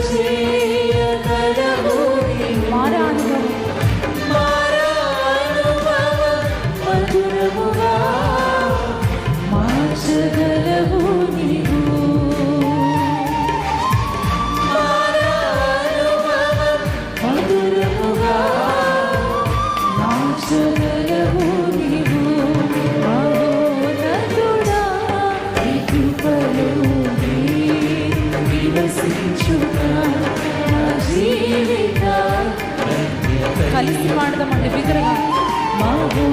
చేయగలవు మారానుభవం మధురముగా మార్చగలవు నీవు మారానుభవం మధురముగా మార్చగలవు నీవు మహోన్నతుడా నీ కృపలో వివసించుగా నా జీవిత కలిసి పాడదామండి బిగ్గరగా మహో